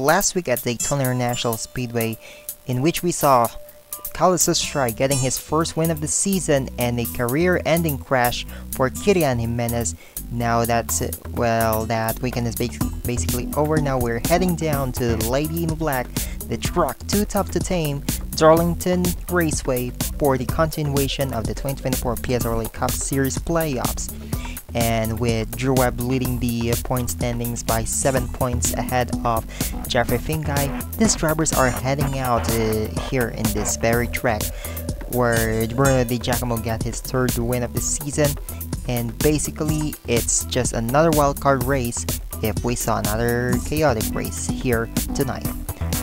last week at Daytona International Speedway, in which we saw Carlos getting his first win of the season and a career-ending crash for Kirian Jimenez. Now that's it. Well, that weekend is basically over. Now we're heading down to the Lady in Black, the truck Too Tough To Tame, Darlington Raceway for the continuation of the 2024 PSRLA Cup Series playoffs. And with Drew Webb leading the point standings by 7 points ahead of Jeffrey Fingai, these drivers are heading out here in this very track where Bruno Di Giacomo got his third win of the season. And basically, it's just another wildcard race if we saw another chaotic race here tonight.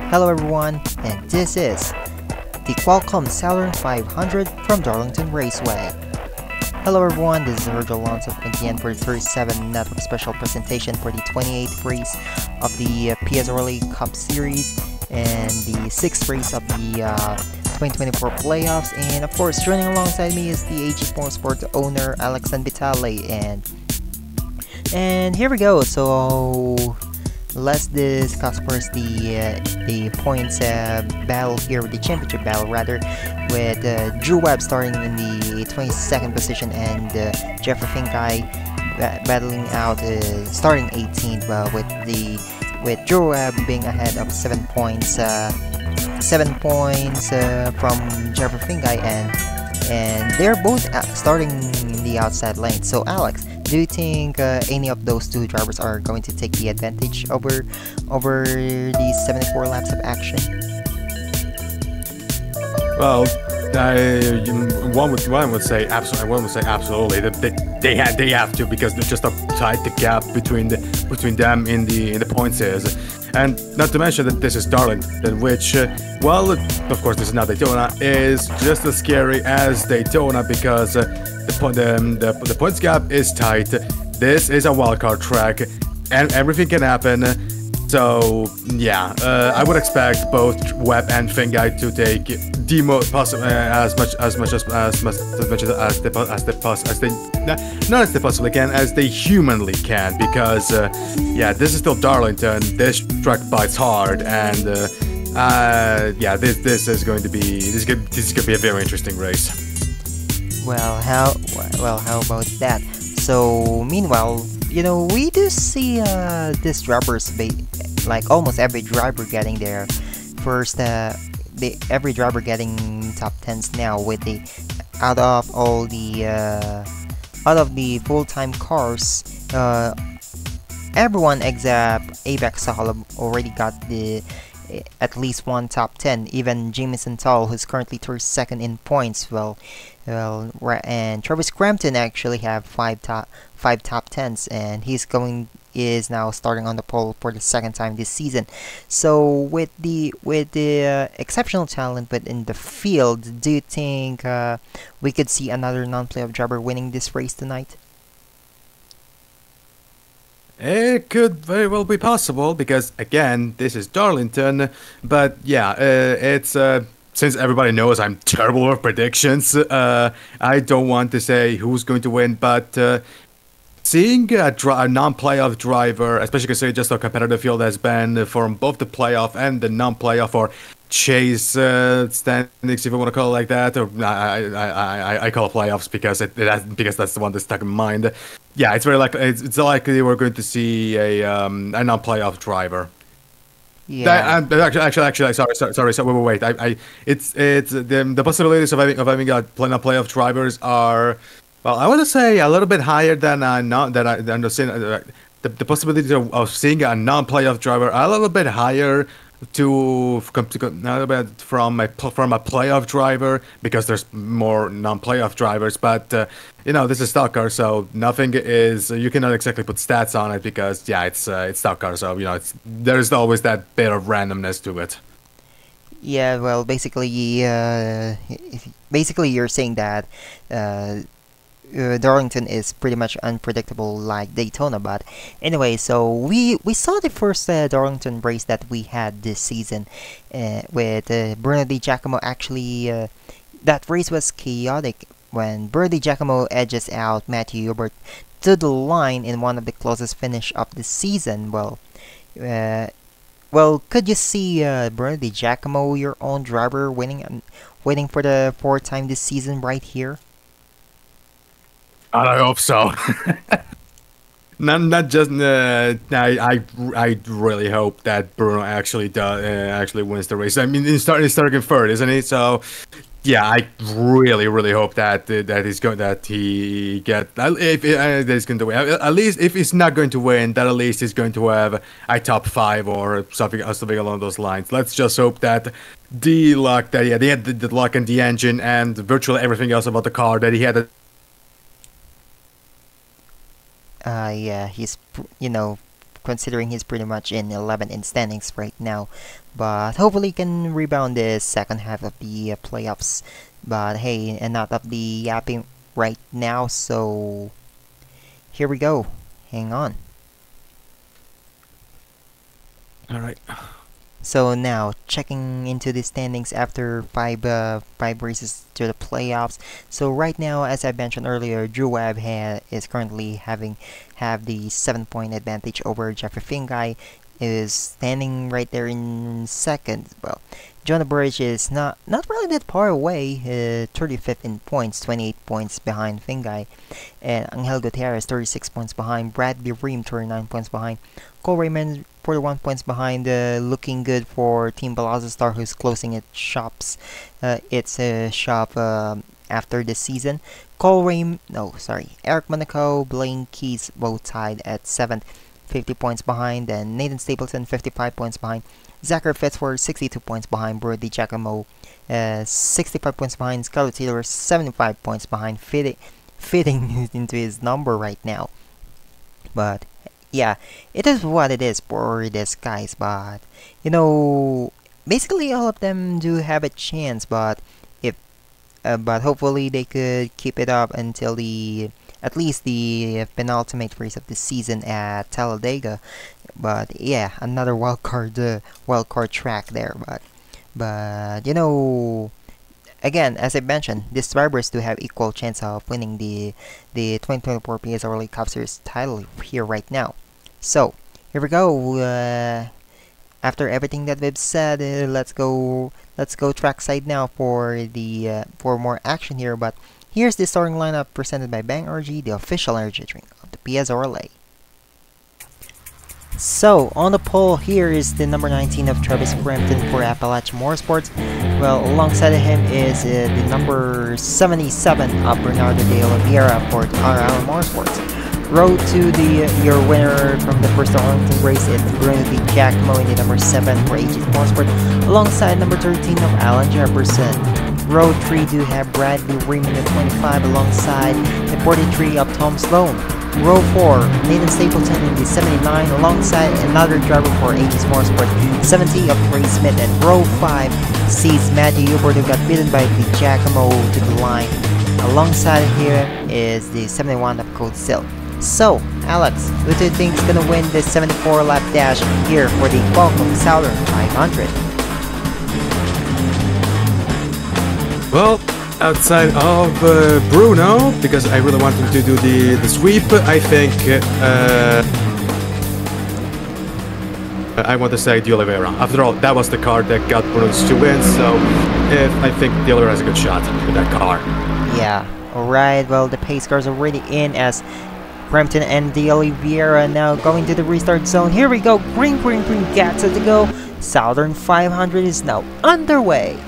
Hello everyone, and this is the Qualcomm Southern 500 from Darlington Raceway. Hello everyone, this is Virgil Alonso again for the 37 Network Special presentation for the 28th race of the PSRLA Cup Series and the 6th race of the 2024 playoffs. And of course, joining alongside me is the AG Motorsport owner Alex and Vitale, and here we go. So let's discuss first the points battle here, the championship battle rather, with Drew Webb starting in the 22nd position and Jeffrey Fingai battling out starting 18th, with Drew Webb being ahead of 7 points, 7 points from Jeffrey Fingai, and they're both starting in the outside lane. So Alex, do you think any of those two drivers are going to take the advantage over the 74 laps of action? Well, one would say absolutely. They have to, because they're just how tight the gap between them in the points is. And not to mention that this is Darlington, which, well, of course this is not Daytona, is just as scary as Daytona because the points gap is tight. This is a wildcard track, and everything can happen. So yeah, I would expect both Webb and Fingai to take the most possible, as much as they possibly can, as they humanly can, because yeah, this is still Darlington. This track bites hard, and yeah, this is going to be a very interesting race. Well, how about that? So meanwhile, you know, we do see these drivers, like almost every driver getting their first, every driver getting top 10s now, with the out of the full-time cars, everyone except Avex Sahal already got at least one top 10. Even Jimmy Santal, who's currently 32nd in points, and Travis Crampton actually have five top 10s, and is now starting on the pole for the second time this season. So with the exceptional talent within the field, do you think we could see another non-playoff driver winning this race tonight? It could very well be possible, because again, this is Darlington. But yeah, it's since everybody knows I'm terrible with predictions, I don't want to say who's going to win, but seeing a non-playoff driver, especially considering just how competitive field has been from both the playoff and the non-playoff or chase standings, if you want to call it like that, or I call it playoffs because because that's the one that's stuck in mind. Yeah, it's very likely. It's likely we're going to see a non-playoff driver. Yeah. Actually, sorry. Wait. It's the possibilities of having a playoff drivers are, well, I want to say a little bit higher than the possibility of seeing a non-playoff driver are a little bit higher from a playoff driver, because there's more non-playoff drivers. But you know, this is stock car, so nothing is, you cannot exactly put stats on it, because yeah, it's stock car, so you know, there's always that bit of randomness to it. Yeah, well, basically you're saying that Darlington is pretty much unpredictable like Daytona. But anyway, so we saw the first Darlington race that we had this season with Bruno Di Giacomo. Actually, that race was chaotic when Bruno Di Giacomo edges out Matthew Hubert to the line in one of the closest finish of the season. Well, Well, could you see Bruno Di Giacomo, your own driver, winning for the fourth time this season right here? I hope so. Not just. I really hope that Bruno actually wins the race. I mean, he's starting third, isn't he? So yeah, I really hope that that he get if that he's going to win. At least if he's not going to win, that at least he's going to have a top 5 or something along those lines. Let's just hope that the luck that he had the luck in the engine and virtually everything else about the car that he had. Yeah, considering he's pretty much in 11th in standings right now, but hopefully he can rebound the second half of the playoffs. But hey, enough of the yapping right now, so here we go. Hang on. All right. So now, checking into the standings after five races to the playoffs. So right now, as I mentioned earlier, Drew Webb is currently have the 7-point advantage over Jeffrey Fingai, is standing right there in second. Well, Jonah Burridge is not really that far away, 35th in points, 28 points behind Fingai, and Angel Gutierrez 36 points behind, Bradley Ream 39 points behind, Cole Raymond 41 points behind, looking good for Team Palazzo Star, who's closing its shop after this season. Eric Monaco, Blaine Keys both tied at 7th, 50 points behind, and Nathan Stapleton 55 points behind, Zachary Fitzford 62 points behind, Bruno Di Giacomo 65 points behind, Scarlett Taylor 75 points behind, fitting into his number right now. But yeah, it is what it is for these guys, but basically all of them do have a chance, but but hopefully they could keep it up until at least the penultimate race of the season at Talladega. But yeah, another wild card track there, but again, as I mentioned, these drivers do have equal chance of winning the 2024 PSRLA Cup Series title here right now. So here we go. After everything that we've said, let's go trackside now for more action here. But here's the starting lineup presented by Bang Energy, the official energy drink of the PSRLA. So, on the pole here is the number 19 of Travis Crampton for Appalachian Motorsports. Well, alongside of him is the number 77 of Bernardo de Oliveira for Colorado Motorsports. Road to your winner from the first Darlington race is Bruno Di Giacomo in the number 7 for AG Motorsport, alongside number 13 of Alan Jefferson. Road 3 do have Bradley Ream in the 25 alongside the 43 of Tom Sloan. Row 4, Nathan Stapleton in the 79 alongside another driver for AG's Motorsport, 70 of Ray Smith, and row 5 sees Matthew Hubert, who got beaten by Di Giacomo to the line. Alongside here is the 71 of Code Silk. So, Alex, who do you think is gonna win this 74 lap dash here for the Qualcomm Southern 500? Well, outside of Bruno, because I really want him to do the sweep, I think I want to say De Oliveira. After all, that was the car that got Bruno's to win, so I think De Oliveira has a good shot with that car. Yeah, alright, well, the pace car's already in as Crampton and De Oliveira now going to the restart zone. Here we go, green, gets it to go. Southern 500 is now underway.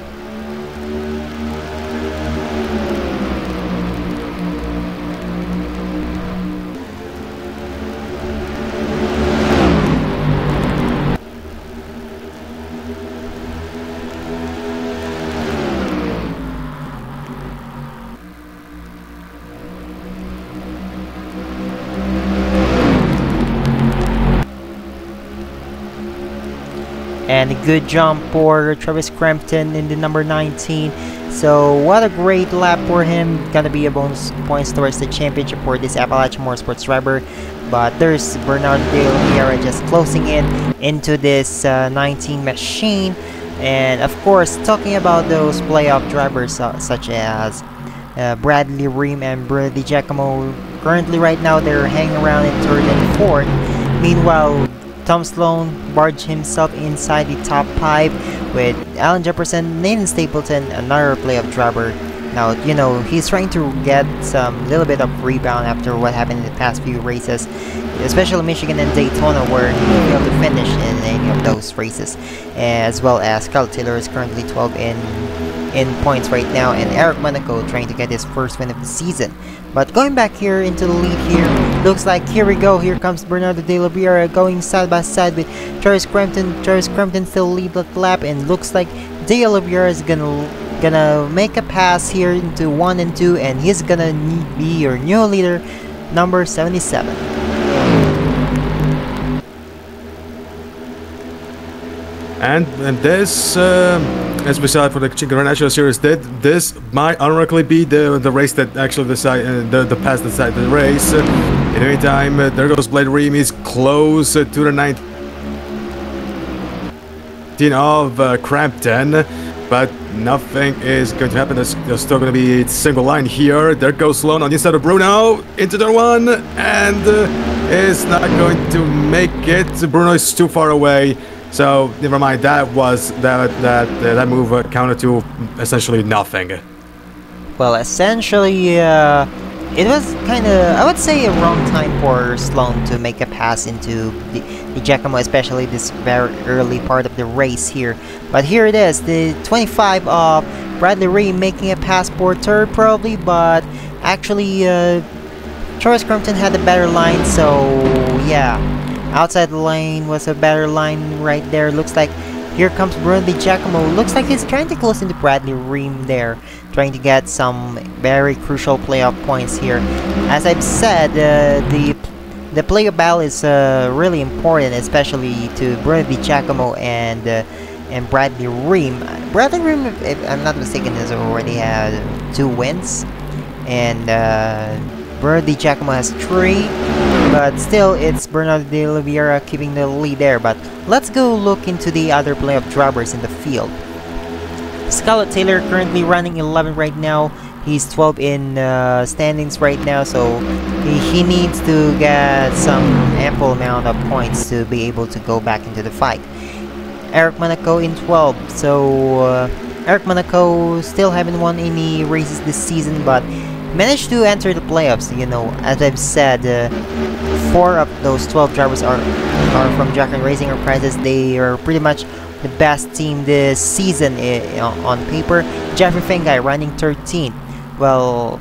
And a good jump for Travis Crampton in the number 19. So what a great lap for him. Gonna be a bonus points towards the championship for this Appalachian Motorsports driver. But there's Bernardo de Oliveira just closing into this 19 machine. And of course, talking about those playoff drivers such as Bradley Ream and Bruno Di Giacomo, currently right now they're hanging around in third and fourth. Meanwhile, Tom Sloan barged himself inside the top 5 with Alan Jefferson, Nathan Stapleton, another playoff driver. Now, you know, he's trying to get some little bit of rebound after what happened in the past few races, especially Michigan and Daytona, where he failed to finish in any of those races, as well as Kyle Taylor is currently 12 in points right now, and Eric Monaco trying to get his first win of the season. But going back here into the lead here, looks like here we go, here comes Bernardo de Oliveira going side by side with Travis Crampton. Travis Crampton still lead the lap, and looks like de Oliveira is gonna make a pass here into 1 and 2, and he's gonna be your new leader, number 77. And this, as we saw for the Cinque National Series, this might ironically be the race that actually decide the pass that decided the race. In the meantime, there goes Blade Ream. He's close to the 19 of Crampton, but nothing is going to happen. There's still going to be a single line here. There goes Sloan on the inside of Bruno into turn 1, and is not going to make it. Bruno is too far away. So never mind. That was that move counted to essentially nothing. Well, essentially, it was kind of, I would say, a wrong time for Sloan to make a pass into the Giacomo, especially this very early part of the race here. But here it is, the 25 of Bradley Ream making a pass for third probably, but actually, Travis Crampton had a better line, so yeah. Outside the lane was a better line right there. Looks like here comes Bruno Di Giacomo. Looks like he's trying to close into Bradley Ream there, trying to get some very crucial playoff points here. As I've said, the playoff battle is really important, especially to Bruno Di Giacomo and Bradley Ream. Bradley Ream, if I'm not mistaken, has already had 2 wins, and Bruno Di Giacomo has 3. But still, it's Bernardo de Oliveira keeping the lead there. But let's go look into the other playoff drivers in the field. Scarlett Taylor currently running 11 right now. He's 12 in standings right now, so he needs to get some ample amount of points to be able to go back into the fight. Eric Monaco in 12. So Eric Monaco still haven't won any races this season, but managed to enter the playoffs. You know, as I've said, 4 of those 12 drivers are from Jack and Racing Enterprises. They are pretty much the best team this season on paper. Jeffrey Fengai running 13th. Well,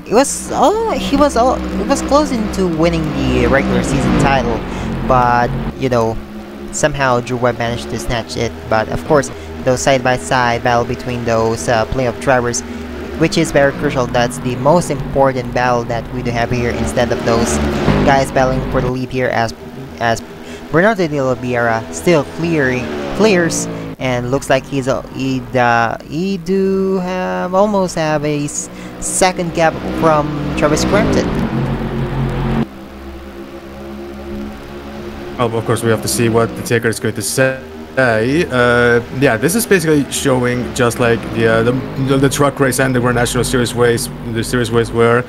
it was close into winning the regular season title, but you know, somehow Drew Webb managed to snatch it. But of course, those side-by-side battle between those playoff drivers, which is very crucial. That's the most important battle that we do have here, instead of those guys battling for the lead here, as Bernardo de Oliveira still clears, and looks like he do have almost have a second gap from Travis Crampton. Well, of course, we have to see what the taker is going to say. Yeah, this is basically showing just like the truck race and the Grand National Series race, where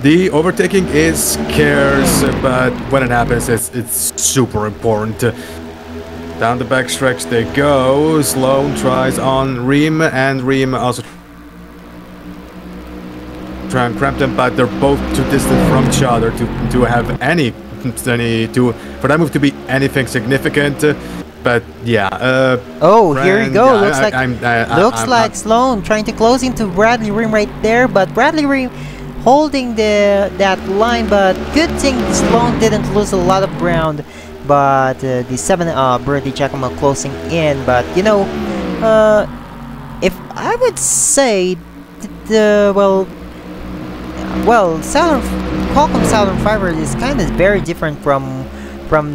the overtaking is scarce, but when it happens, it's super important. Down the backstretch they go. Sloan tries on Ream, and Ream also try and Crampton, but they're both too distant from each other to have for that move to be anything significant. But yeah. Here we go. Yeah, looks like Sloan trying to close into Bradley Ream right there, but Bradley Ream holding that line. But good thing Sloan didn't lose a lot of ground. But the 7 Bruno Di Giacomo closing in. But you know, if I would say Qualcomm Southern Fiber is kind of very different from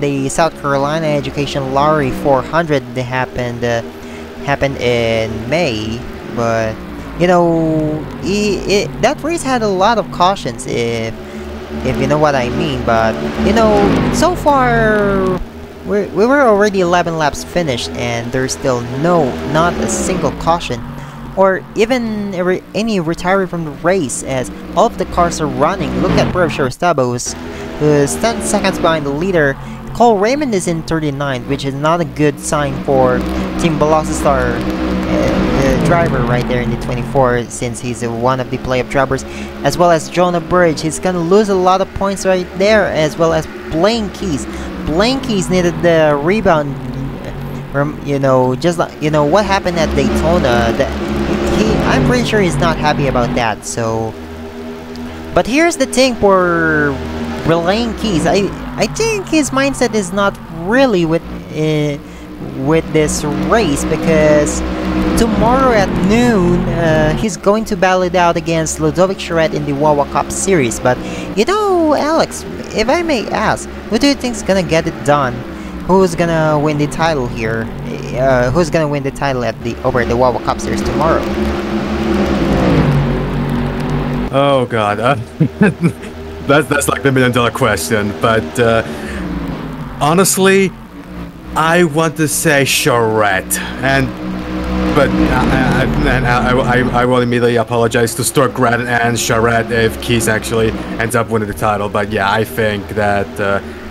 the South Carolina Education Lottery 400 that happened in May. But you know, that race had a lot of cautions, if you know what I mean. But you know, so far we were already 11 laps finished, and there's still not a single caution or even any retiree from the race, as all of the cars are running. Look at Brave Sherstabo, who's 10 seconds behind the leader. Cole Raymond is in 39th, which is not a good sign for Team Velocitar, the driver right there in the 24, since he's one of the playoff drivers, as well as Jonah Bridge. He's gonna lose a lot of points right there, as well as Blaine Keys. Blaine Keys needed the rebound. You know, just like, you know what happened at Daytona. I'm pretty sure he's not happy about that. So, but here's the thing for Blaine Keys. I think his mindset is not really with this race, because tomorrow at noon he's going to battle it out against Ludovic Charette in the Wawa Cup Series. But you know, Alex, if I may ask, who do you think's gonna get it done? Who's gonna win the title here? Who's gonna win the title at over the Wawa Cup Series tomorrow? Oh God, that's like the $1 million question. But honestly, I want to say Charette, but I will immediately apologize to Stork Grattan and Charette if Keys actually ends up winning the title. But yeah, I think that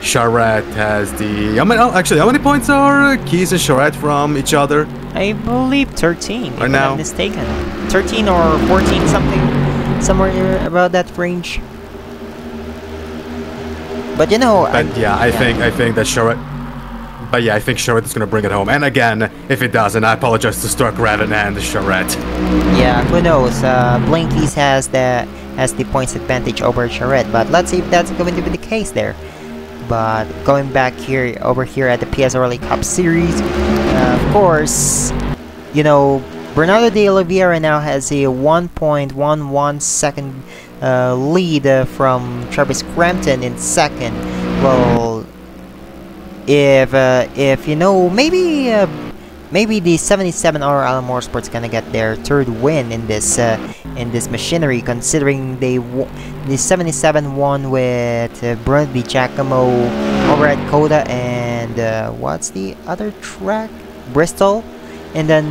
Charette has the... How many points are Keys and Charette from each other? I believe 13, if I'm now not mistaken. 13 or 14, somewhere about that range. But you know... I think that Charette... But yeah, I think Charette is going to bring it home. And again, if it doesn't, I apologize to Stork Grattan and Charette. Yeah, who knows? Blaine Keys has the points advantage over Charette, but let's see if that's going to be the case there. But going back over here at the PSRLA Cup Series, of course, you know, Bernardo de Oliveira now has a 1.11 second lead from Travis Crampton in second. Well, if you know, maybe the 77 RL Motorsports gonna get their third win in this machinery, considering the 77 won with Bruno Di Giacomo over at Coda, and what's the other track? Bristol. And then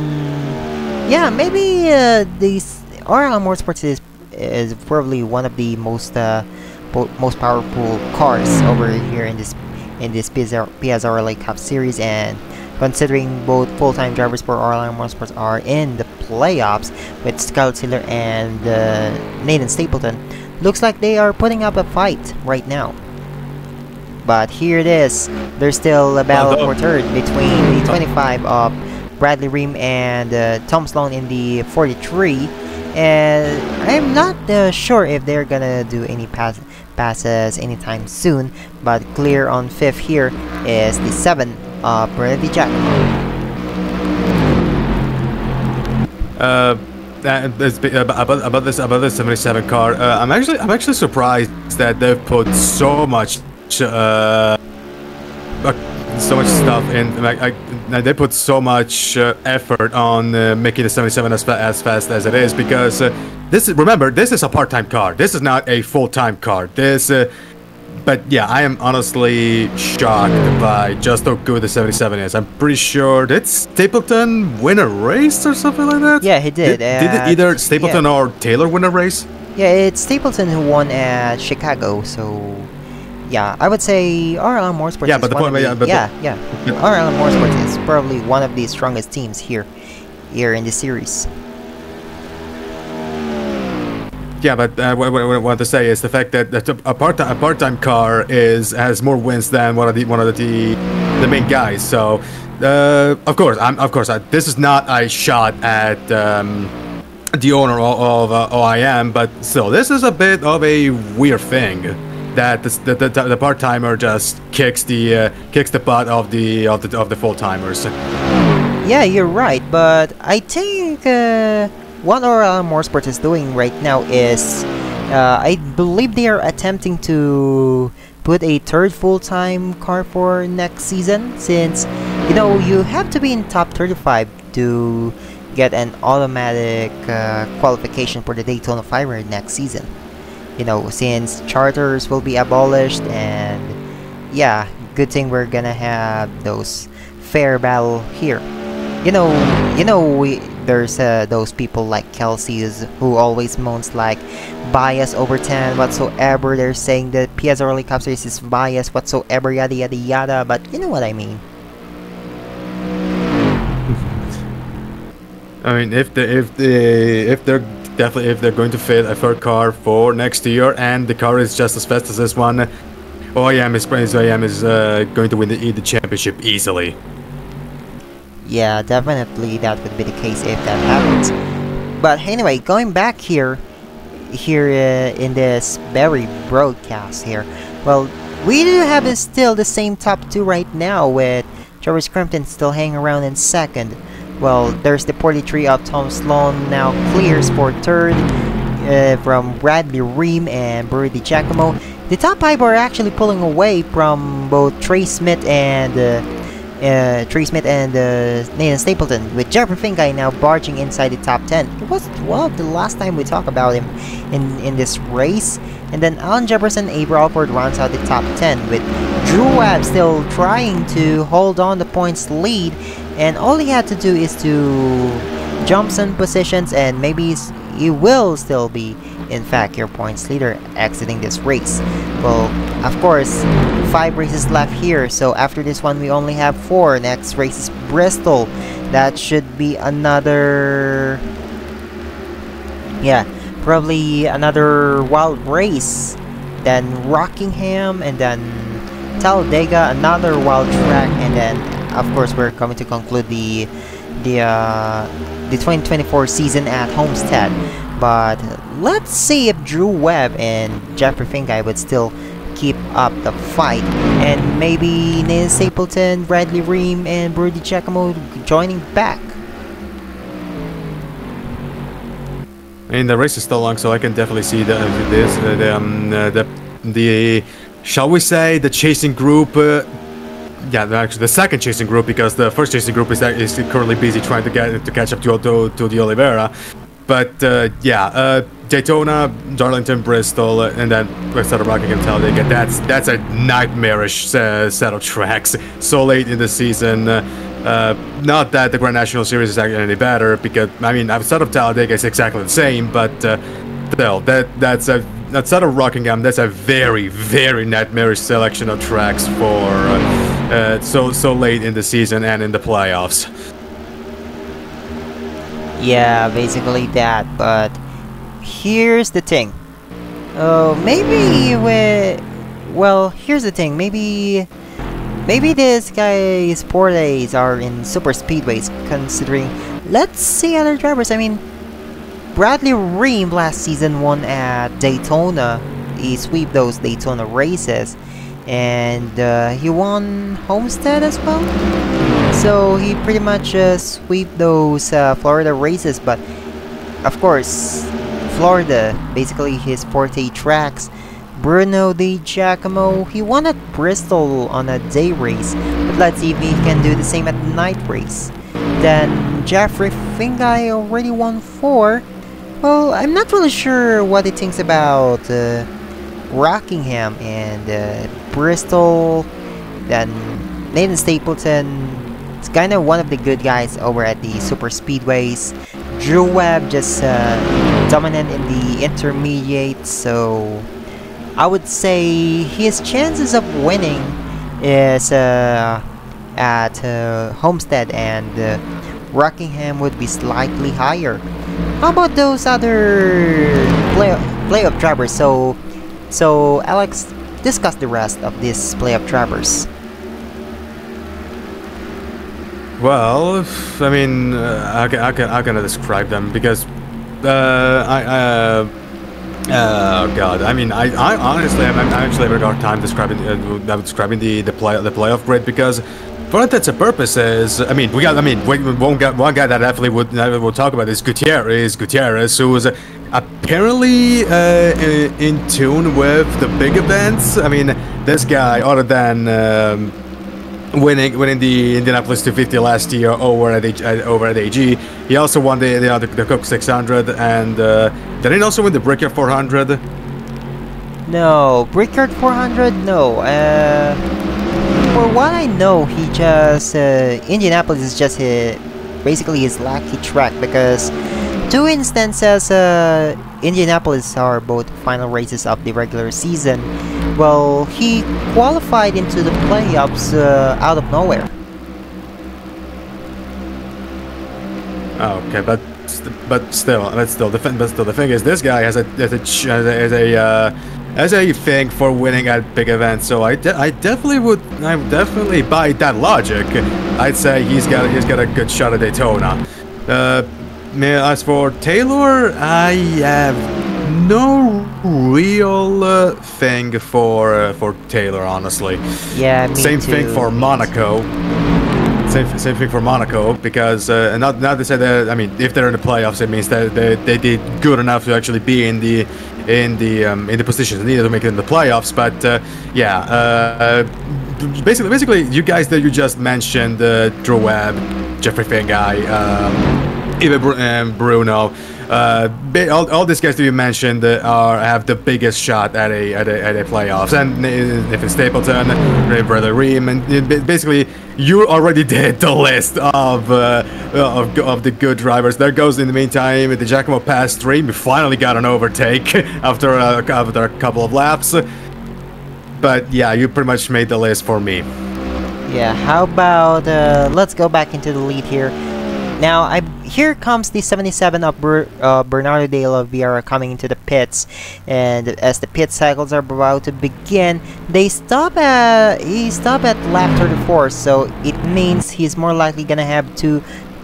yeah, maybe this RL Motorsports is probably one of the most powerful cars over here in this PSRLA Cup Series. And considering both full-time drivers for RL Motorsports are in the playoffs with Scarlett Siller and Nathan Stapleton, looks like they are putting up a fight right now. But here it is. There's still a battle for third between the 25 of Bradley Ream and Tom Sloan in the 43. And I'm not sure if they're gonna do any passes anytime soon. But clear on fifth here is the 7 of Bruno Di Giacomo. About this 77 car, I'm actually surprised that they've put so much stuff in. They put so much effort on making the 77 as fast as it is, because remember, this is a part-time car. This is not a full-time car. But yeah, I am honestly shocked by just how good the 77 is. I'm pretty sure did Stapleton win a race or something like that? Yeah, he did. Did either Stapleton or Taylor win a race? Yeah, it's Stapleton who won at Chicago. So yeah, I would say RL Motorsports. Yeah, but the point, RL Motorsports is probably one of the strongest teams here in the series. Yeah, but what I want to say is the fact that a part-time car has more wins than one of the main guys. So, of course, this is not a shot at the owner of OIM, but still, this is a bit of a weird thing that the part-timer just kicks the butt of the full-timers. Yeah, you're right, but I think what RL Motorsports is doing right now is, I believe they are attempting to put a third full-time car for next season, since, you know, you have to be in top 35 to get an automatic qualification for the Daytona 500 next season. You know, since charters will be abolished, and yeah, good thing we're gonna have those fair battle here. There's those people like Kelsey who always moans like bias over 10 whatsoever. They're saying that PSRLA Cup Series is biased whatsoever, yada yada yada. But you know what I mean. I mean, if they're going to fit a third car for next year, and the car is just as fast as this one, OEM is going to win the championship easily. Yeah, definitely that would be the case if that happens. But anyway, going back here in this very broadcast here, well, we do have still the same top 2 right now, with Travis Crampton still hanging around in second. Well, there's the 43 of Tom Sloan now clears for third from Bradley Ream and Bruno Di Giacomo. The top 5 are actually pulling away from both Trey Smith and Nathan Stapleton, with Jeffrey Fingai now barging inside the top 10. It was, well, the last time we talked about him in this race. And then Alan Jefferson, Avery Alford rounds out the top 10, with Drew Webb still trying to hold on the points lead, and all he had to do is to jump some positions, and maybe he will still be, in fact, your points leader exiting this race. Well, of course, 5 races left here, so after this one we only have 4. Next race is Bristol. That should be another... yeah, probably another wild race. Then Rockingham, and then Talladega, another wild track, and then of course we're coming to conclude the 2024 season at Homestead. But let's see if Drew Webb and Jeffrey Fingai would still keep up the fight, and maybe Nathan Stapleton, Bradley Ream, and Bruno Di Giacomo joining back. I mean, the race is still long, so I can definitely see the shall we say, the chasing group. Yeah, actually the second chasing group, because the first chasing group is currently busy trying to catch up to the Oliveira. But yeah, Daytona, Darlington, Bristol, and then West of Rockingham, Talladega. That's a nightmarish set of tracks so late in the season. Not that the Grand National Series is actually any better, because I mean, outside of Talladega it's exactly the same, but still, outside of Rockingham, that's a very, very nightmarish selection of tracks for so late in the season and in the playoffs. Yeah, basically that. But here's the thing. Here's the thing. Maybe this guy's sport days are in super speedways, considering. Let's see other drivers. I mean, Bradley Ream last season won at Daytona. He swept those Daytona races, and he won Homestead as well. So he pretty much swept those Florida races. But of course, Florida, basically his forte tracks. Bruno Di Giacomo, he won at Bristol on a day race, but let's see if he can do the same at night race. Then Jeffrey Fingai already won 4. Well, I'm not really sure what he thinks about Rockingham and Bristol. Then Nathan Stapleton, it's kind of one of the good guys over at the super speedways. Drew Webb just dominant in the intermediate, so I would say his chances of winning is at Homestead and Rockingham would be slightly higher. How about those other playoff drivers? So Alex, discuss the rest of these playoff drivers. Well, I mean, how can I describe them? Because oh god, I mean, I honestly, I'm actually having a hard time describing the playoff grid, because for all intents and purposes, I mean, one guy that definitely would talk about is Gutierrez, who was apparently in tune with the big events. I mean, this guy, other than winning the Indianapolis 250 last year over at AG, he also won the Cook 600, and did he also win the Brickyard 400? No, Brickyard 400, no. For what I know, he just Indianapolis is just basically his lucky track, because two instances, Indianapolis are both final races of the regular season. Well, he qualified into the playoffs out of nowhere. Okay, but still, the thing is, this guy has a thing for winning at big events. So I definitely by that logic, I'd say he's got a good shot at Daytona. As for Taylor, I have no real thing for Taylor, honestly. Yeah, me Same too. thing for Monaco. Same thing for Monaco, because not to say that, I mean, if they're in the playoffs, it means that they did good enough to actually be in the positions needed to make it in the playoffs. But basically, you guys that you just mentioned, Drew Webb, Jeffrey Finguy, even Bruno. All these guys that you mentioned have the biggest shot at a playoffs, and if it's Stapleton, Brother Ream, and basically you already did the list of the good drivers. There goes, in the meantime, the Giacomo passed 3. We finally got an overtake after a couple of laps. But yeah, you pretty much made the list for me. Yeah, how about let's go back into the lead here. Now, here comes the 77 of Bernardo de Oliveira coming into the pits, and as the pit cycles are about to begin, he stopped at lap 34, so it means he's more likely gonna have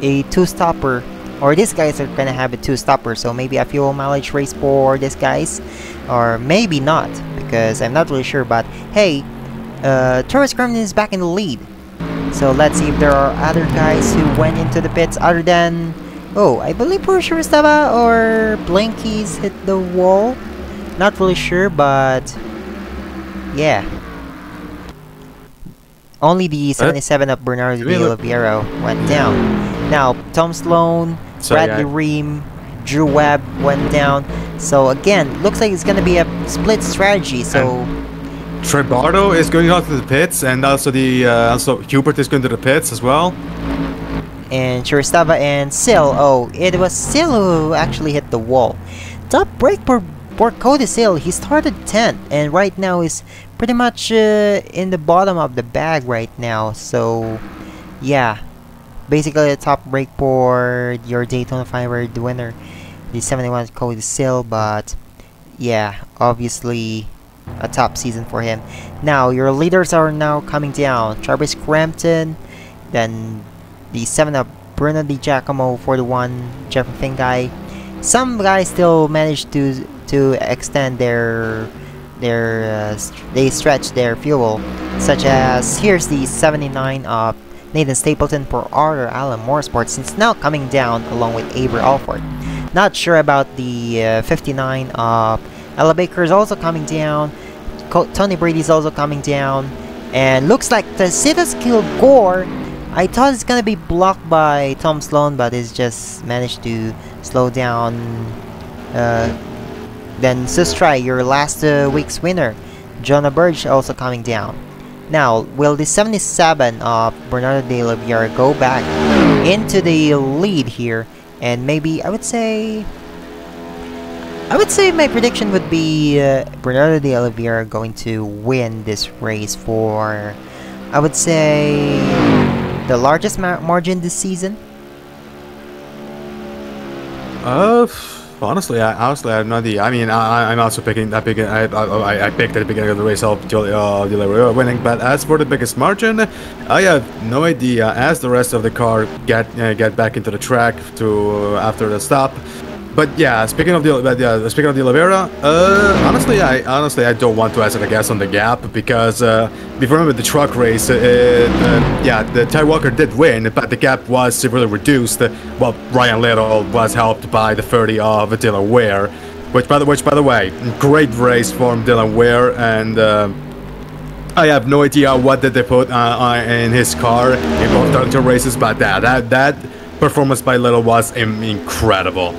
a two-stopper, or these guys are gonna have a two-stopper, so maybe a fuel mileage race for these guys, or maybe not, because I'm not really sure. But hey, Torres Grumman is back in the lead. So let's see if there are other guys who went into the pits other than... Oh, I believe Purshiristava or Blinkies hit the wall. Not really sure, but... Yeah. Only the 77 of Bernardo de Oliveira went down. Now, Tom Sloan, Bradley Ream, Drew Webb went down. So again, looks like it's gonna be a split strategy, so... Trebardo is going out to the pits, and also Hubert is going to the pits as well. And Chiristava and Sil. Oh, it was Sil who actually hit the wall. Top break for Cody Sil. He started 10th, and right now is pretty much in the bottom of the bag right now. So, yeah, basically a top break for your Daytona 500 winner, the 71 Cody Sil. But yeah, obviously a top season for him. Now your leaders are now coming down. Travis Crampton, then the 7 of Bruno Di Giacomo, 41 Jeffrey Finguy. Some guys still managed to extend they stretch their fuel, such as here's the 79 of Nathan Stapleton for Arthur Allen Motorsports. It's now coming down along with Avery Alford. Not sure about the 59 of Ella Baker is also coming down. Tony Brady's also coming down. And looks like the Citas Kilgore, I thought it's gonna be blocked by Tom Sloan, but it's just managed to slow down. Then Sustrai, your last week's winner, Jonah Burge, also coming down. Now, will the 77 of Bernardo de Oliveira go back into the lead here? And maybe I would say my prediction would be Bernardo de Oliveira going to win this race for, I would say, the largest margin this season. Honestly, I have no idea. I mean, I'm also picking. I picked at the beginning of the race of De Oliveira winning. But as for the biggest margin, I have no idea. As the rest of the car get back into the track after the stop. But yeah, speaking of the Oliveira, honestly, I don't want to hazard a guess on the gap, because if you remember the truck race, the Ty Walker did win, but the gap was severely reduced. Well, Ryan Little was helped by the 30 of Dylan Ware, which by the way, great race from Dylan Ware, and I have no idea what did they put in his car in both Darlington races, but that performance by Little was incredible.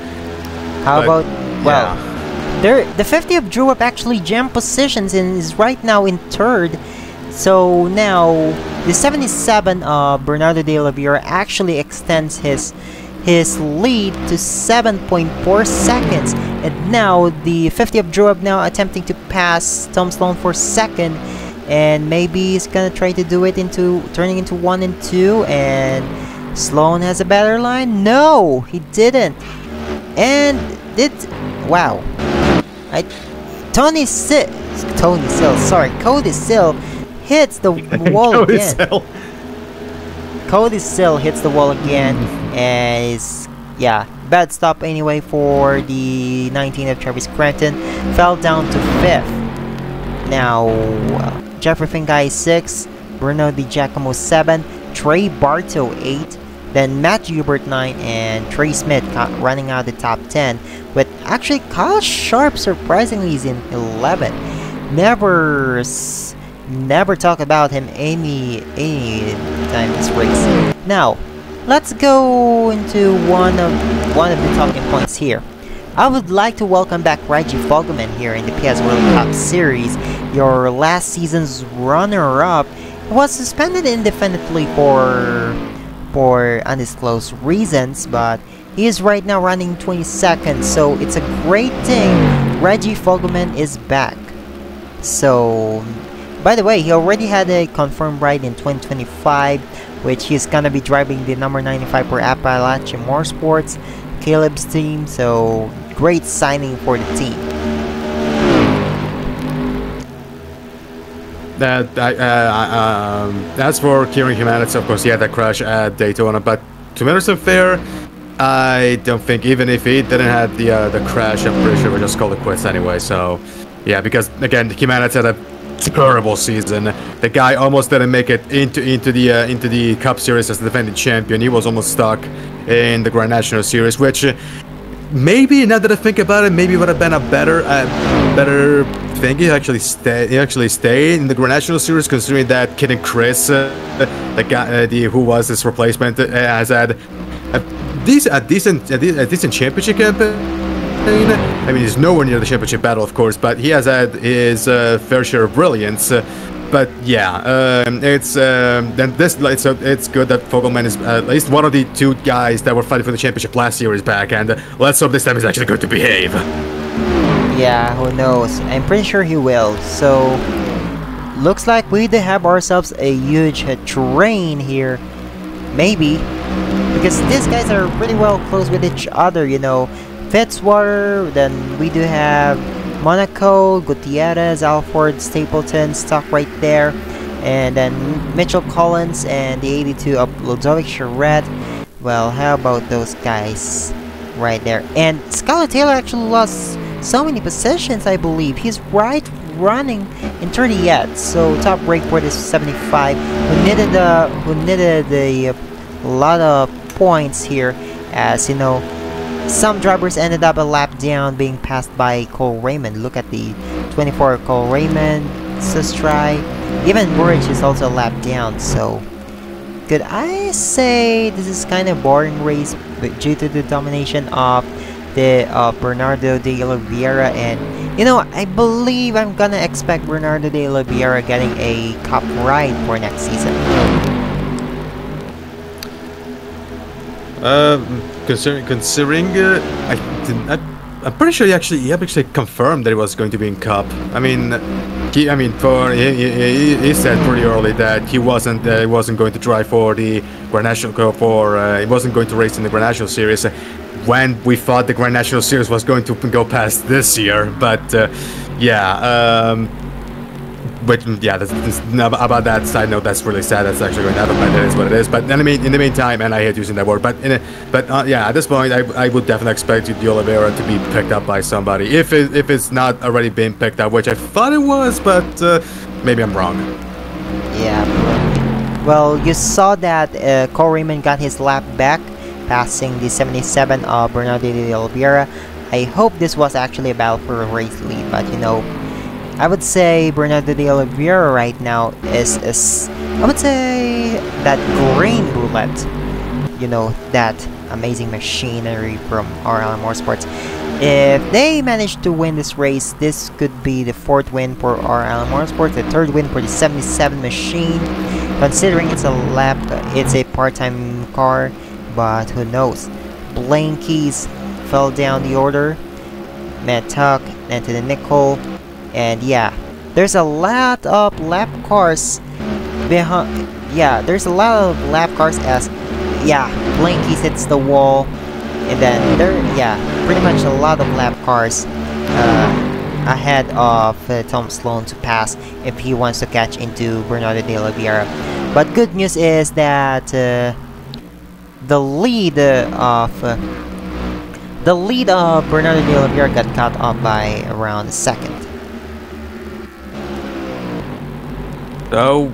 How about, well, the 50 of Drew Webb actually jammed positions and is right now in 3rd. So now the 77 Bernardo de Oliveira actually extends his lead to 7.4 seconds, and now the 50 of Drew now attempting to pass Tom Sloan for second, and maybe he's gonna try to do it into turning into 1 and 2, and Sloan has a better line. No, he didn't. And wow. Cody Sill hits the wall again. Cody Sill hits the wall again, and is bad stop anyway for the 19 of Travis Crampton. Fell down to 5th. Now Jeffrey Fingai 6, Bruno Di Giacomo 7, Trey Bartow 8, then Matt Hubert 9, and Trey Smith running out the top 10. But actually Kyle Sharp surprisingly is in 11. Never talk about him any time this race. Now, let's go into one of the talking points here. I would like to welcome back Reggie Fogelman here in the PSRLA Cup Series. Your last season's runner-up was suspended indefinitely for undisclosed reasons, but he is right now running 22nd, so it's a great thing Reggie Fogelman is back. So, by the way, he already had a confirmed ride in 2025, which he's gonna be driving the number 95 for Appalachian Motorsports, Caleb's team, so great signing for the team. As for Kieran Jimenez, of course, he had that crash at Daytona, but to be honest and fair, I don't think, even if he didn't have the crash, I'm pretty sure we just called it quits anyway. So, yeah, because again, Jimenez had a terrible season. The guy almost didn't make it into the Cup Series as the defending champion. He was almost stuck in the Grand National Series, which maybe, now that I think about it, maybe would have been a better thing. He actually stayed in the Grand National Series, considering that Kid and Chris, the guy who was his replacement, has had a decent championship campaign. I mean, he's nowhere near the championship battle, of course, but he has had his fair share of brilliance. But yeah, it's good that Fogelman is at least one of the two guys that were fighting for the championship last year is back, and let's hope this time he's actually going to behave. Yeah, who knows? I'm pretty sure he will. So, looks like we do have ourselves a huge train here. Maybe. Because these guys are pretty well close with each other, you know. Fitzwater, then we do have Monaco, Gutierrez, Alford, Stapleton stuck right there. And then Mitchell Collins and the 82 of Ludovic Charette. Well, how about those guys right there? And Skylar Taylor actually lost so many positions, I believe. He's right running in 30th, so top break for this 75, who needed a lot of points here, as you know. Some drivers ended up a lap down, being passed by Cole Raymond. Look at the 24 Cole Raymond, Sustry. Even Burridge is also a lap down. So, could I say this is kind of boring race due to the domination of the Bernardo de Oliveira? And you know, I believe I'm gonna expect Bernardo de Oliveira getting a cup ride for next season. Considering I'm pretty sure he actually confirmed that he was going to be in Cup. I mean, he said pretty early that he wasn't going to drive for the Grand National Cup, he wasn't going to race in the Grand National Series, when we thought the Grand National Series was going to go past this year. But yeah. But yeah, about that side note, that's really sad. That's actually going to happen, but it is what it is. But in the meantime, and I hate using that word, but yeah, at this point, I would definitely expect De Oliveira to be picked up by somebody, if it's not already been picked up, which I thought it was, but maybe I'm wrong. Yeah. Well, you saw that Cole Raymond got his lap back, passing the 77 of Bernardo de Oliveira. I hope this was actually a battle for a race lead, but you know, I would say Bernardo de Oliveira right now is I would say that green bullet, you know, that amazing machinery from RLA Motorsports. If they manage to win this race, this could be the 4th win for RL Motorsports, the 3rd win for the 77 machine. Considering it's a part-time car, but who knows? Blaine Keys fell down the order, Matt Tuck, and to the nickel, and yeah, there's a lot of lap cars behind. Yeah, there's a lot of lap cars as Blaine Keys hits the wall, and then pretty much a lot of lap cars ahead of Tom Sloan to pass if he wants to catch into Bernardo de Oliveira. But good news is that the lead of Bernardo de Oliveira got cut off by around a second. So,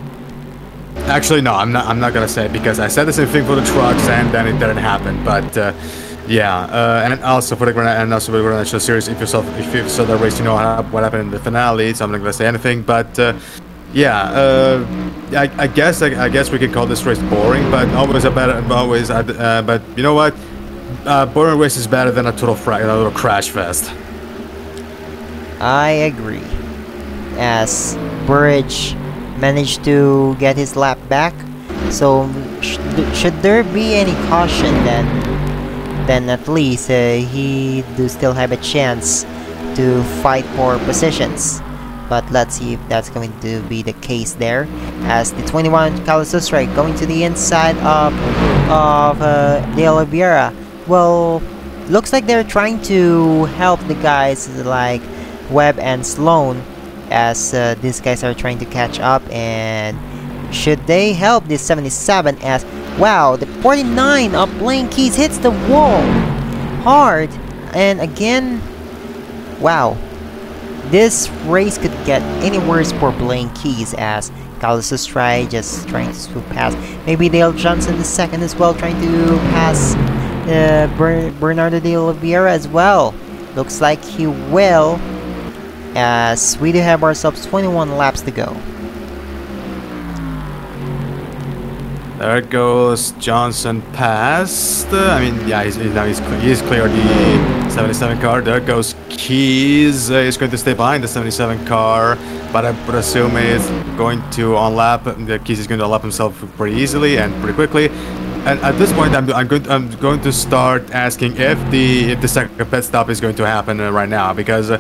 actually, no, I'm not gonna say it because I said the same thing for the trucks and then it didn't happen. But and also for the Grand National Series, if you saw the race, you know what happened in the finale. So I'm not gonna say anything. But I guess we can call this race boring, but but you know what? Boring race is better than a total crash fest. I agree. As Burridge managed to get his lap back, so should there be any caution, then at least he do still have a chance to fight for positions. But let's see if that's going to be the case there, as the 21 Carlos Right going to the inside of De Oliveira. Well, looks like they're trying to help the guys like Webb and Sloan, as these guys are trying to catch up. And should they help this 77, as wow, the 49 of Blaine Keys hits the wall hard, and again, wow, this race could get any worse for Blaine Keys, as Carlos Estrada just trying to pass. Maybe Dale Johnson the second as well, trying to pass Bernardo de Oliveira as well. Looks like he will, as we do have ourselves 21 laps to go. There goes Johnson past. I mean, yeah, he's cleared the 77 car. There goes Keys. He's going to stay behind the 77 car, but I would assume he's going to unlap. Keys is going to unlap himself pretty easily and pretty quickly. And at this point, I'm going to start asking if the second pit stop is going to happen right now, because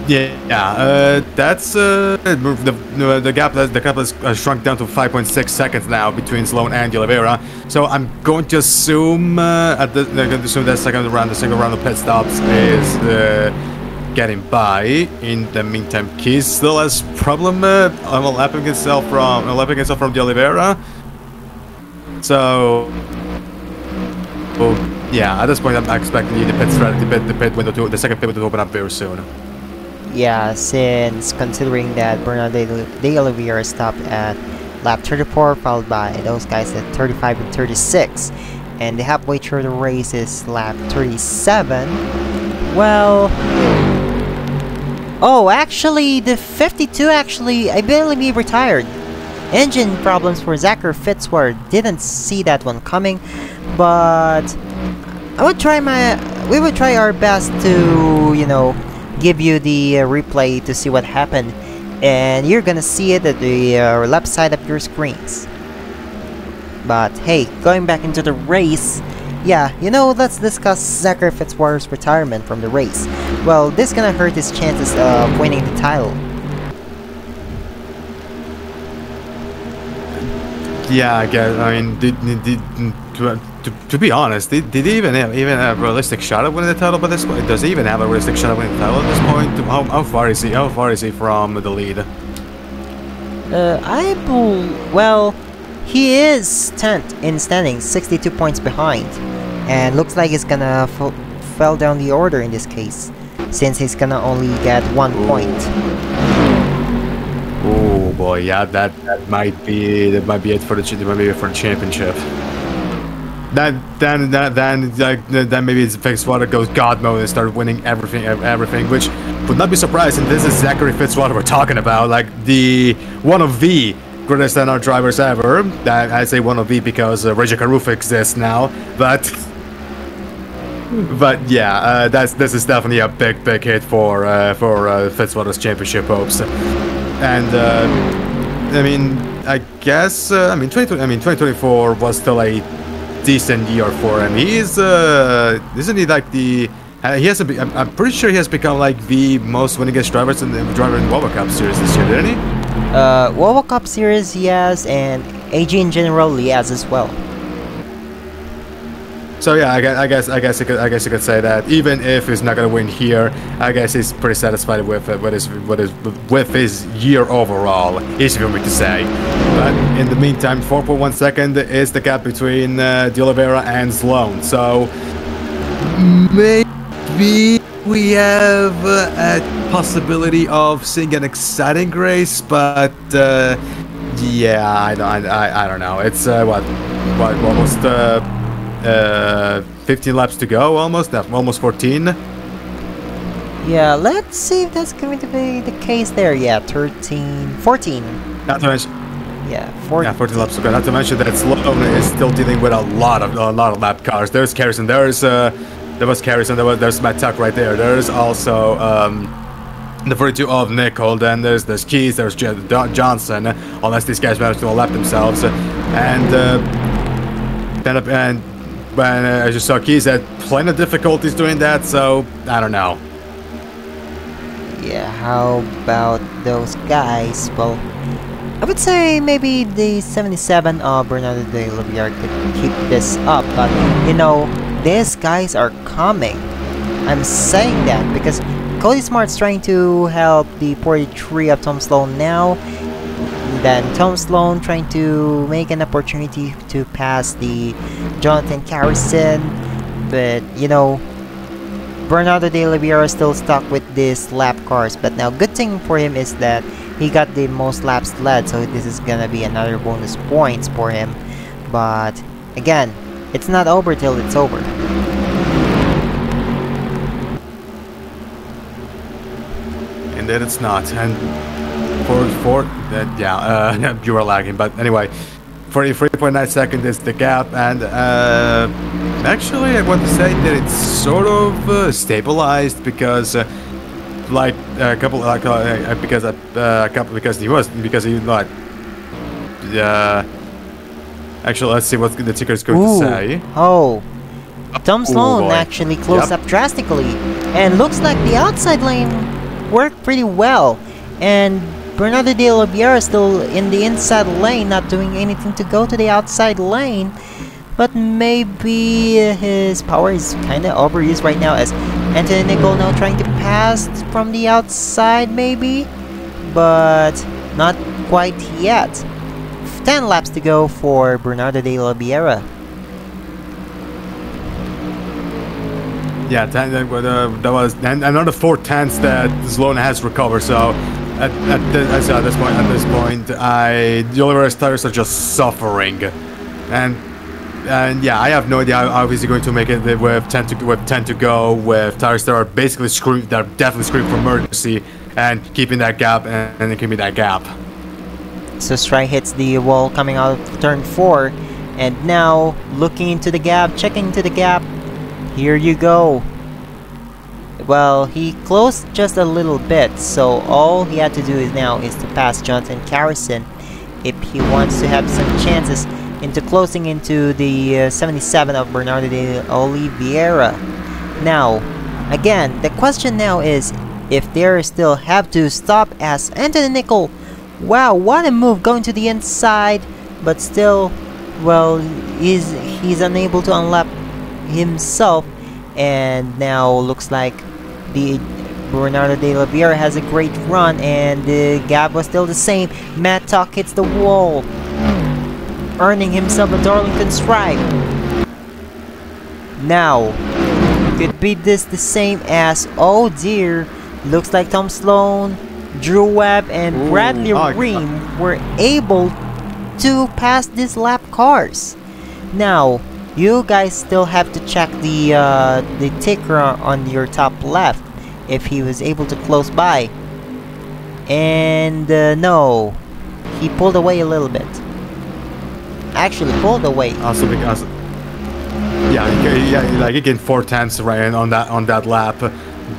that's the gap has shrunk down to 5.6 seconds now between Sloan and Oliveira. So I'm going to assume that the single round of pit stops is getting by. In the meantime, Keys still has problem lapping himself from the Oliveira. So yeah, at this point I'm expecting the second pit window to open up very soon. Yeah, since considering that Bernardo de Oliveira stopped at lap 34, followed by those guys at 35 and 36, and the halfway through the race is lap 37. Well, oh, actually the 52 I believe retired. Engine problems for Zachary Fitzwater. Didn't see that one coming, but we would try our best to, you know, give you the replay to see what happened, and you're gonna see it at the left side of your screens. But hey, going back into the race, yeah, you know, let's discuss Zachary Fitzwater's retirement from the race. Well, this gonna hurt his chances of winning the title. Yeah, I guess. I mean, to be honest, did he even have a realistic shot at winning the title by this point? Does he even have a realistic shot at winning the title at this point? How far is he? How far is he from the lead? Well, he is 10th in standings, 62 points behind, and looks like he's gonna fell down the order in this case, since he's gonna only get 1 point. Oh boy, yeah, that might be it for the championship. Then maybe it's Fitzwater goes God mode and start winning everything, which would not be surprising. This is Zachary Fitzwater we're talking about, like one of the greatest NR drivers ever. I say one of the because Reggie Carufa exists now, but But yeah, this is definitely a big hit for Fitzwater's championship hopes. And I mean, I guess 2024 was still a decent year for him. He's isn't he like the he has I'm pretty sure he has become like the most winningest driver in World Cup Series this year, didn't he? World Cup Series, yes, and AG in general, yes, as well. So yeah, I guess you could say that even if he's not gonna win here, I guess he's pretty satisfied with his year overall. Easy for me to say. But in the meantime, 4.1 second is the gap between De Oliveira and Sloan. So maybe we have a possibility of seeing an exciting race, but yeah, I don't know. It's what almost 15 laps to go, almost 14. Yeah, let's see if that's going to be the case there. Yeah, 14. Not to mention, yeah, 14. yeah, 14 laps to go. Not to mention that Sloan is still dealing with a lot of lap cars. There's Carrison. There was Carrison. There's Matt Tuck right there. There's also the 42 of Nicole. Then there's Keys. There's Johnson. Unless these guys manage to lap themselves, and as you saw, Keys had plenty of difficulties doing that. So I don't know. Yeah, how about those guys? Well, I would say maybe the 77 of Bernardo de Oliveira could keep this up, but you know, these guys are coming. I'm saying that because Cody Smart's trying to help the 43 of Tom Sloan now. Then Tom Sloan trying to make an opportunity to pass the Jonathan Carrison, but you know, Bernardo de Oliveira is still stuck with this lap cars. But now, good thing for him is that he got the most laps led, so this is gonna be another bonus points for him. But again, it's not over till it's over. Indeed, it's not. And you were lagging, but anyway, 43.9 seconds is the gap, and actually I want to say that it's sort of stabilized because actually, let's see what the ticker is going to say. Oh, Tom Sloan actually closed up drastically, and looks like the outside lane worked pretty well, and Bernardo de Oliveira is still in the inside lane, not doing anything to go to the outside lane. But maybe his power is kind of overused right now, as Anthony Nicol now trying to pass from the outside maybe, but not quite yet. 10 laps to go for Bernardo de Oliveira. Yeah, that was another 4 tenths that Sloan has recovered. So at this point, the Oliveira's tires are just suffering, and yeah, I have no idea how he's going to make it with 10 to go, with tires that are basically screwed, that are definitely screwed for emergency, and keeping that gap and keeping that gap. So Stry hits the wall coming out of turn 4, and now looking into the gap, checking into the gap. Here you go. Well, he closed just a little bit, so all he had to do is to pass Jonathan Carrison if he wants to have some chances into closing into the 77 of Bernardo de Oliveira. Now, again, the question now is if they still have to stop as Anthony Nicol. Wow, what a move going to the inside, but still, well, he's unable to unlap himself, and now looks like the Bernardo de Oliveira has a great run, and the gap was still the same. Matt Tuck hits the wall, earning himself a Darlington stripe. Now, could be this the same as, oh dear, looks like Tom Sloan, Drew Webb, and Bradley Ream were able to pass these lap cars. Now, you guys still have to check the ticker on your top left if he was able to close by. And no, he pulled away a little bit. Actually pulled away. Also because yeah, like he gained 4 tenths right on that lap.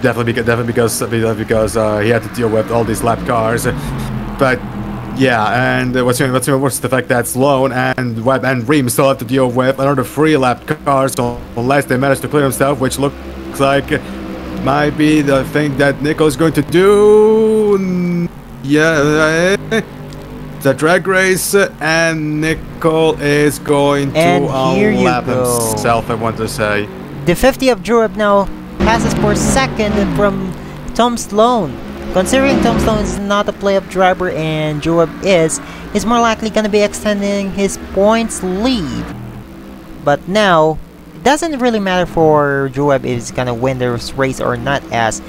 Definitely because he had to deal with all these lap cars. But yeah, and what's even worse is the fact that Sloan and Webb and Ream still have to deal with another 3-lap car, so unless they manage to clear themselves, which looks like might be the thing that Nico is going to do. Yeah, the drag race, and Nico is going to unlap himself, I want to say. The 50 of Europe now passes for second from Tom Sloan. Considering Tom Sloan is not a playoff driver and Joab is, he's more likely going to be extending his points lead. But now, it doesn't really matter for Joab if he's going to win this race or not, as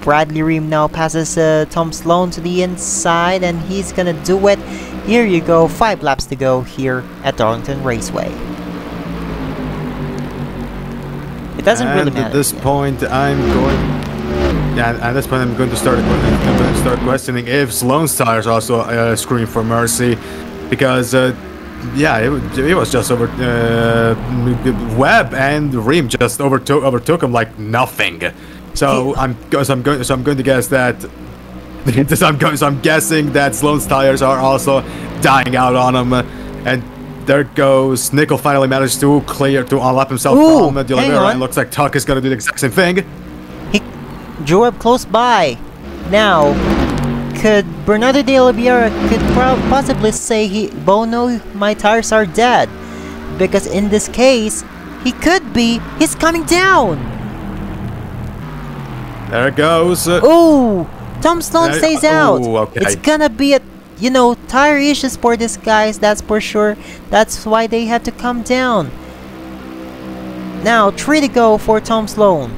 Bradley Ream now passes Tom Sloan to the inside and he's going to do it. Here you go, 5 laps to go here at Darlington Raceway. It doesn't really matter. At this point, I'm going to start questioning if Sloan's tires also scream for mercy, because yeah, it was just over. Webb and Ream just overtook him like nothing. So I'm going to guess that. I'm guessing that Sloan's tires are also dying out on him, and there goes Nickel. Finally managed to unlap himself from the Oliveira, and looks like Tuck is going to do the exact same thing. Joab close by. Now, could Bernardo de Oliveira could possibly say Bono, my tires are dead, because in this case, he's coming down. There it goes. Ooh, Tom Sloan stays out. Okay. It's gonna be a, tire issues for these guys, that's for sure. That's why they had to come down. Now, 3 to go for Tom Sloan.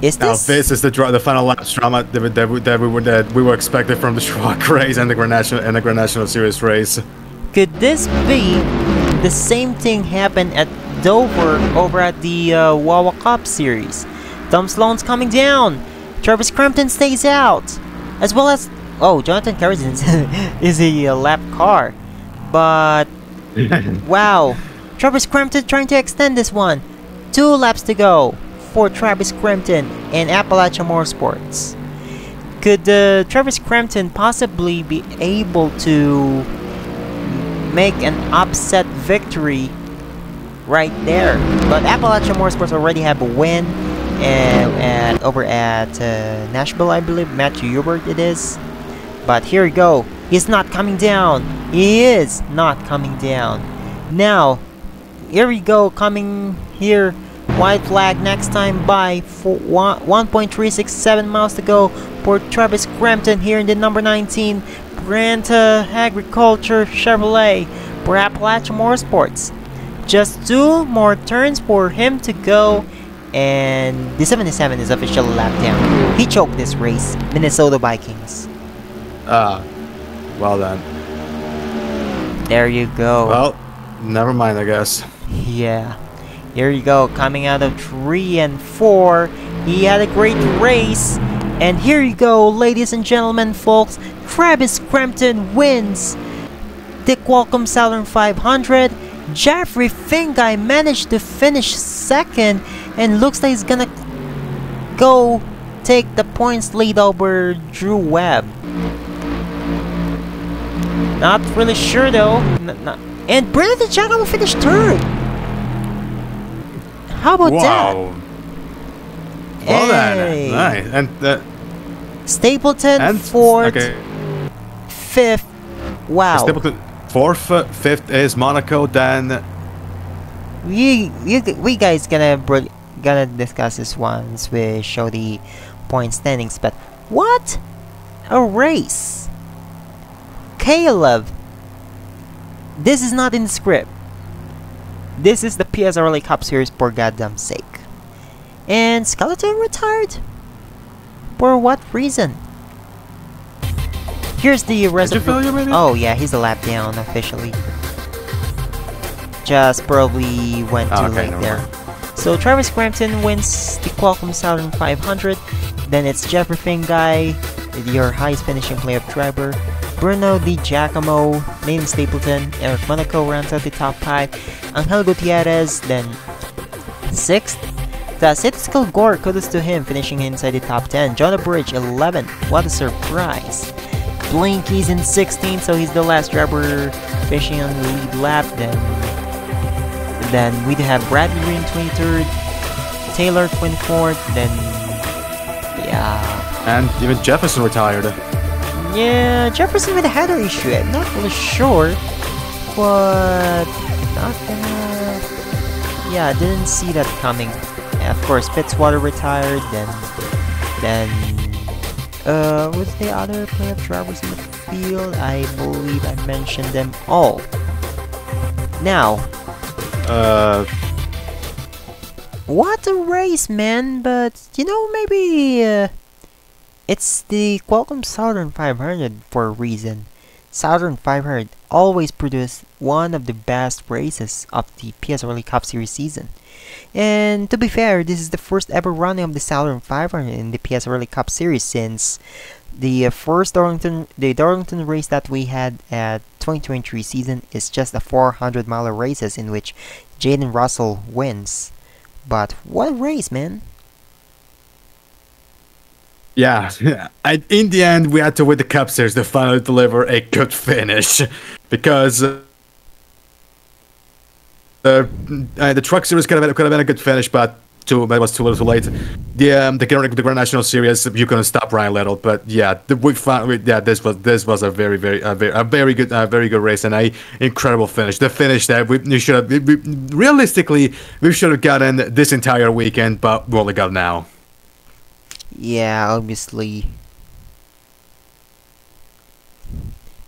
Now this is the final lap drama that we were expecting from the truck race and the Grand National Series race. Could this be the same thing happen at Dover over at the Wawa Cup Series? Tom Sloan's coming down. Travis Crampton stays out, as well as Jonathan Carrington is a lap car, but wow, Travis Crampton trying to extend this one. 2 laps to go for Travis Crampton and Appalachia Motorsports. Could Travis Crampton possibly be able to make an upset victory right there? But Appalachia Motorsports already have a win over at Nashville, I believe. Matthew Hubert it is. But here we go. He's not coming down. He is not coming down. Now, here we go. Coming here. White flag next time by 1.367 miles to go for Travis Crampton here in the number 19 Brand Agriculture Chevrolet for Appalachia Motorsports. Just 2 more turns for him to go, and the 77 is officially lapped down. He choked this race, Minnesota Vikings. Well then. There you go. Well, never mind, I guess. Yeah. Here you go, coming out of 3 and 4. He had a great race. And here you go, ladies and gentlemen, folks. Travis Crampton wins the Qualcomm Southern 500. Jeffrey Fingai managed to finish second, and looks like he's gonna go take the points lead over Drew Webb. Not really sure though. And Bruno Di Giacomo finished 3rd. How about that? Well hey. then, nice. And Stapleton and 4th, okay. 5th. Wow. Stapleton 4th, 5th is Monaco. Then we guys gonna discuss this once we show the point standings. But what a race, Caleb! This is not in the script. This is the PSRLA Cup Series, for goddamn sake. And Skeleton retired? For what reason? Here's the rest of the... Oh yeah, he's a lap down officially. Just probably went too late there. So Travis Crampton wins the Qualcomm Southern 500. Then it's Jeffrey Fingai, your highest finishing playoff driver. Bruno Di Giacomo, Nathan Stapleton, Eric Monaco rounds out the top 5, Angel Gutierrez then 6th. The statistical Gore, kudos to him, finishing inside the top 10. Jonah Bridge 11th, what a surprise. Blinky's in 16th, so he's the last driver finishing on the lead lap. Then we do have Bradley Green 23rd, Taylor 24th, then yeah. And even Jefferson retired. Yeah, Jefferson with a header issue, I'm not really sure, but not gonna... Yeah, didn't see that coming. And of course, Fitzwater retired, then what's the other playoff drivers in the field? I believe I mentioned them all. Now, what a race, man, but, you know, maybe, it's the Qualcomm Southern 500 for a reason. Southern 500 always produced one of the best races of the PSRLA Cup Series season. And to be fair, this is the first ever running of the Southern 500 in the PSRLA Cup Series since the first Darlington race that we had at 2023 season is just a 400-mile races in which Jaden Russell wins. But what a race, man! Yeah, in the end, we had to win the Cup Series to finally deliver a good finish, because the Truck Series could have been a good finish, but it was too little, too late. The Grand National Series, you couldn't stop Ryan Little, but yeah, this was a very good race and a incredible finish. The finish that we should have realistically we should have gotten this entire weekend, but we only got now. Yeah, obviously.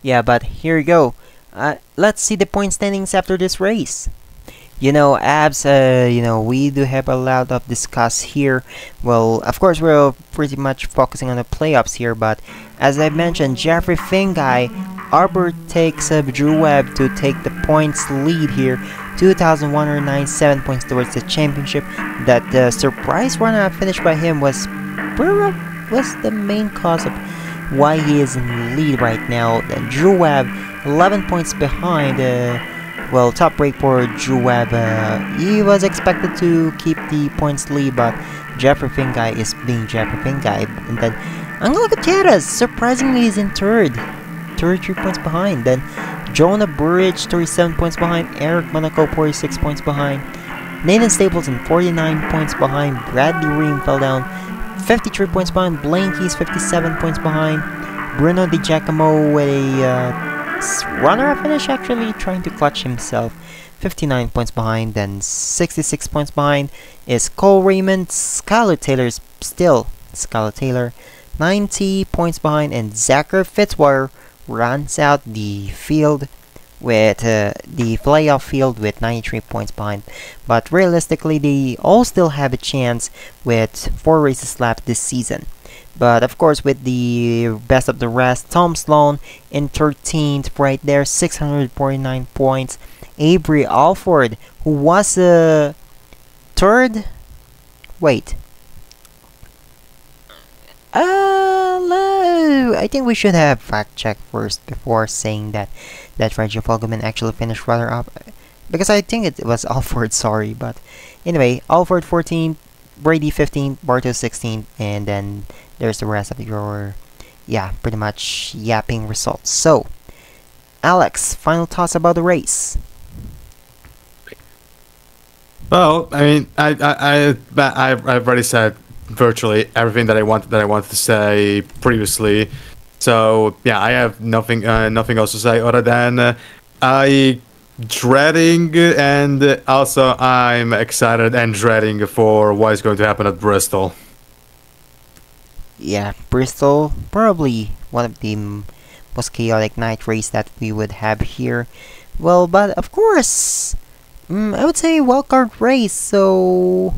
Yeah, but here we go. Let's see the point standings after this race. You know, Abs, we do have a lot of discuss here. Well, of course, we're pretty much focusing on the playoffs here, but as I mentioned, Jeffrey Fingai, Arbor takes Drew Webb to take the points lead here. 2,197 points towards the championship. That surprise run-out finish by him was the main cause of why he is in the lead right now. Then Drew Webb, 11 points behind. Well, top break for Drew Webb. He was expected to keep the points lead, but Jeffrey Fingai is being Jeffrey Fingai. And then Angelo Gutierrez surprisingly is in third, 33 points behind. Then Jonah Burridge, 37 points behind. Eric Monaco, 46 points behind. Nathan Stapleton, 49 points behind. Bradley Ream fell down, 53 points behind. Blanky's 57 points behind. Bruno Di Giacomo with a runner-up finish, actually trying to clutch himself, 59 points behind. Then 66 points behind is Cole Raymond. Skylar Taylor's still Skylar Taylor, 90 points behind, and Zachary Fitzwater runs out the field with the playoff field with 93 points behind. But realistically, they all still have a chance with 4 races left this season. But of course, with the best of the rest, Tom Sloan in 13th right there, 649 points. Avery Alford, who was third. Wait. Hello. I think we should have fact check first before saying that Reggie Fogelman actually finished runner up, because I think it was Alford. Sorry, but anyway, Alford 14th, Brady 15th, Bartos 16th, and then there's the rest of your, pretty much yapping results. So, Alex, final thoughts about the race? Well, I mean, I've already said virtually everything that I wanted to say previously. So yeah, I have nothing else to say other than I dreading, and also I'm excited and dreading for what is going to happen at Bristol. Yeah, Bristol, probably one of the most chaotic night race that we would have here. Well, but of course, I would say wildcard race, so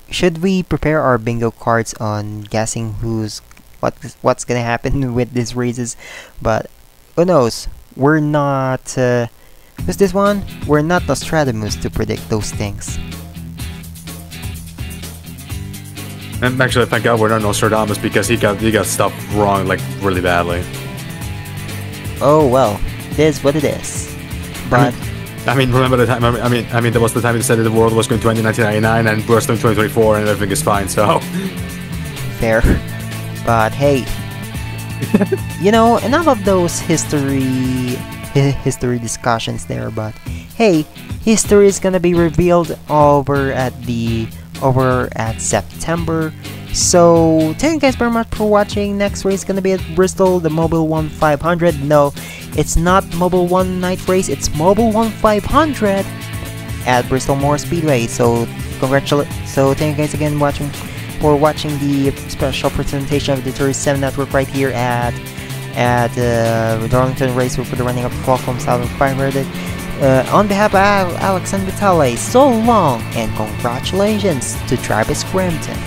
should we prepare our bingo cards on guessing what's gonna happen with these races? But who knows? We're not who's this one? We're not Nostradamus to predict those things. And actually, thank God we're not Nostradamus, because he got stuff wrong, like, really badly. oh well, it is what it is. But I mean, remember the time? I mean, there was the time it said that the world was going to end in 1999, and we're still in 2024, and everything is fine. So fair. But hey, you know, enough of those history discussions there. But hey, history is gonna be revealed over at September. So thank you guys very much for watching. Next race is gonna be at Bristol, the Mobile 1 500. No, it's not Mobile 1 night race, it's Mobile 1 500 at Bristol Moore Speedway. So so thank you guys again for watching the special presentation of the 37 Network right here at Darlington Raceway for the running of Qualcomm Southern 500. On behalf of Alex and Vitaly, so long and congratulations to Travis Frampton.